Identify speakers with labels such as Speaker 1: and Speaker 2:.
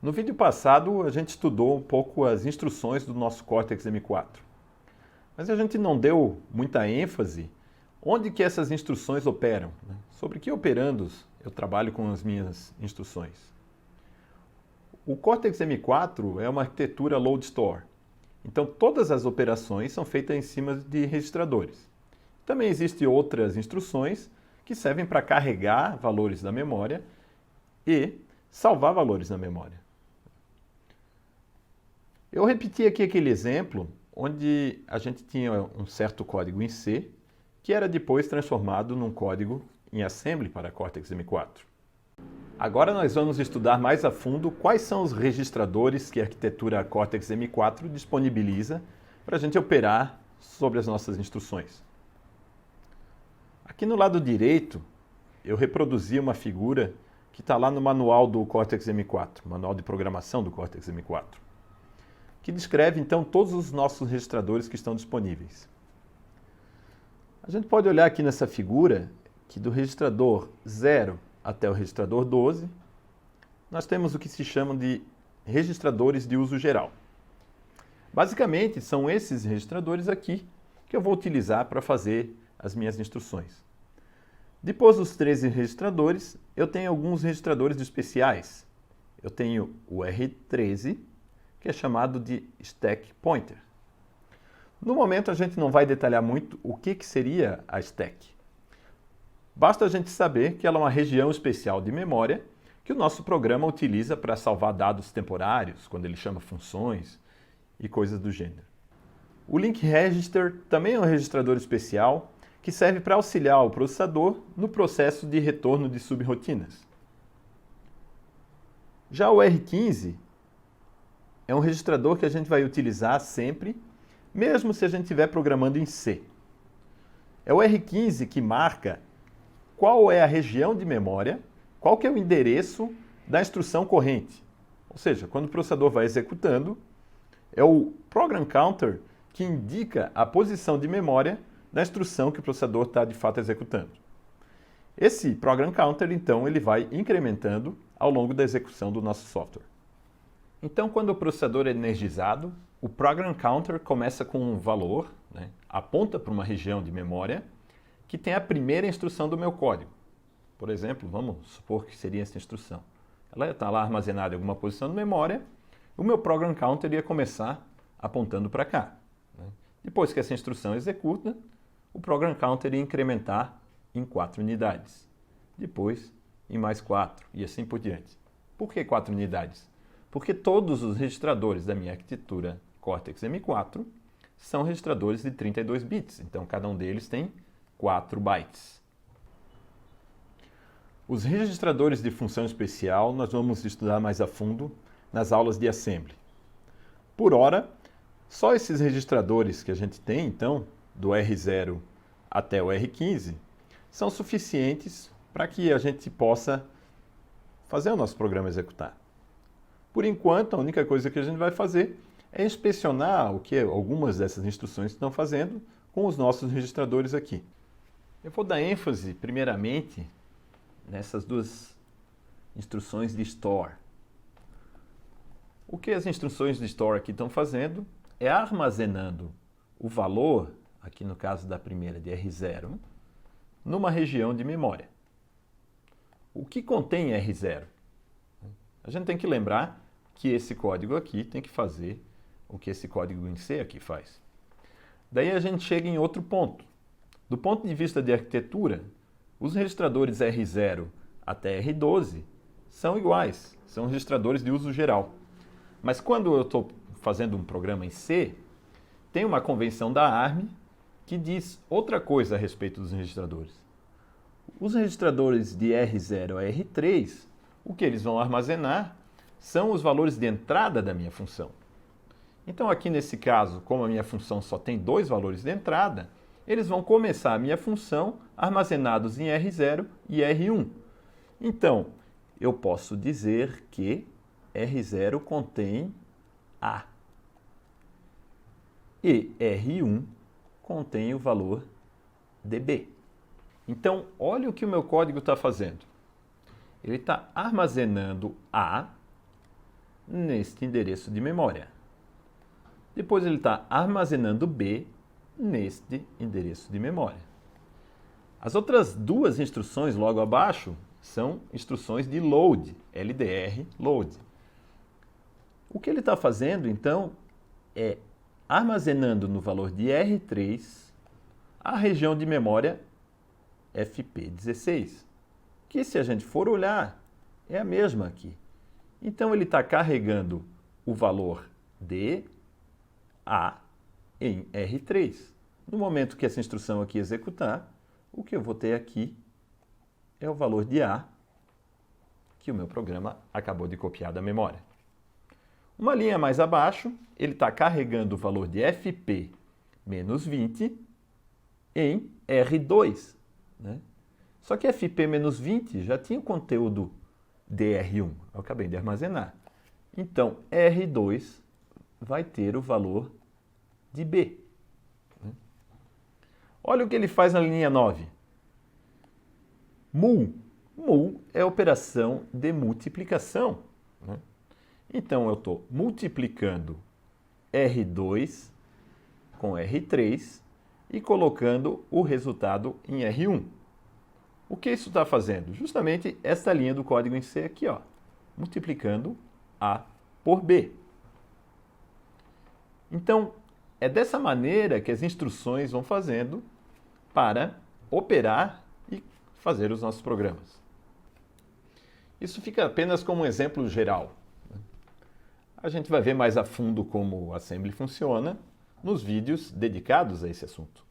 Speaker 1: No vídeo passado, a gente estudou um pouco as instruções do nosso Cortex M4. Mas a gente não deu muita ênfase onde que essas instruções operam, né? Sobre que operandos eu trabalho com as minhas instruções. O Cortex M4 é uma arquitetura load store. Então, todas as operações são feitas em cima de registradores. Também existem outras instruções que servem para carregar valores da memória e salvar valores na memória. Eu repeti aqui aquele exemplo onde a gente tinha um certo código em C, que era depois transformado num código em assembly para Cortex M4. Agora nós vamos estudar mais a fundo quais são os registradores que a arquitetura Cortex M4 disponibiliza para a gente operar sobre as nossas instruções. Aqui no lado direito, eu reproduzi uma figura que está lá no manual do Cortex M4, manual de programação do Cortex M4, que descreve então todos os nossos registradores que estão disponíveis. A gente pode olhar aqui nessa figura que do registrador 0 até o registrador 12, nós temos o que se chamam de registradores de uso geral. Basicamente, são esses registradores aqui que eu vou utilizar para fazer as minhas instruções. Depois dos 13 registradores, eu tenho alguns registradores especiais. Eu tenho o R13, que é chamado de Stack Pointer. No momento, a gente não vai detalhar muito o que seria a stack. Basta a gente saber que ela é uma região especial de memória que o nosso programa utiliza para salvar dados temporários, quando ele chama funções e coisas do gênero. O Link Register também é um registrador especial que serve para auxiliar o processador no processo de retorno de subrotinas. Já o R15 é um registrador que a gente vai utilizar sempre, mesmo se a gente estiver programando em C. É o R15 que marca qual é a região de memória, qual que é o endereço da instrução corrente. Ou seja, quando o processador vai executando, é o Program Counter que indica a posição de memória da instrução que o processador está de fato executando. Esse Program Counter, então, ele vai incrementando ao longo da execução do nosso software. Então, quando o processador é energizado, o Program Counter começa com um valor, né, aponta para uma região de memória que tem a primeira instrução do meu código. Por exemplo, vamos supor que seria essa instrução. Ela está lá armazenada em alguma posição de memória, o meu Program Counter ia começar apontando para cá, né? Depois que essa instrução executa, o Program Counter ia incrementar em 4 unidades. Depois, em mais 4, e assim por diante. Por que 4 unidades? Porque todos os registradores da minha arquitetura Cortex M4 são registradores de 32 bits, então cada um deles tem 4 bytes. Os registradores de função especial nós vamos estudar mais a fundo nas aulas de assembly. Por hora, só esses registradores que a gente tem, então, do R0 até o R15, são suficientes para que a gente possa fazer o nosso programa executar. Por enquanto, a única coisa que a gente vai fazer é inspecionar o que algumas dessas instruções estão fazendo com os nossos registradores aqui. Eu vou dar ênfase, primeiramente, nessas duas instruções de store. O que as instruções de store aqui estão fazendo é armazenando o valor, aqui no caso da primeira de R0, numa região de memória. O que contém R0? A gente tem que lembrar que esse código aqui tem que fazer o que esse código em C aqui faz. Daí a gente chega em outro ponto. Do ponto de vista de arquitetura, os registradores R0 até R12 são iguais, são registradores de uso geral. Mas quando eu estou fazendo um programa em C, tem uma convenção da ARM que diz outra coisa a respeito dos registradores. Os registradores de R0 a R3, o que eles vão armazenar são os valores de entrada da minha função. Então aqui nesse caso, como a minha função só tem 2 valores de entrada, eles vão começar a minha função armazenados em R0 e R1. Então, eu posso dizer que R0 contém A e R1 contém o valor de B. Então, olha o que o meu código está fazendo. Ele está armazenando A neste endereço de memória. Depois ele está armazenando B neste endereço de memória. As outras duas instruções logo abaixo são instruções de load, LDR, load. O que ele está fazendo, então, é armazenando no valor de R3 a região de memória FP16, que se a gente for olhar, é a mesma aqui. Então ele está carregando o valor de A em R3. No momento que essa instrução aqui executar, o que eu vou ter aqui é o valor de A que o meu programa acabou de copiar da memória. Uma linha mais abaixo, ele está carregando o valor de FP menos 20 em R2. Né? Só que FP menos 20 já tinha o conteúdo DR1, eu acabei de armazenar. Então, R2 vai ter o valor de B. Olha o que ele faz na linha 9. Mul. Mul é a operação de multiplicação. Né? Então, eu estou multiplicando R2 com R3 e colocando o resultado em R1. O que isso está fazendo? Justamente essa linha do código em C aqui, ó, multiplicando A por B. Então, é dessa maneira que as instruções vão fazendo para operar e fazer os nossos programas. Isso fica apenas como um exemplo geral. A gente vai ver mais a fundo como o Assembly funciona nos vídeos dedicados a esse assunto.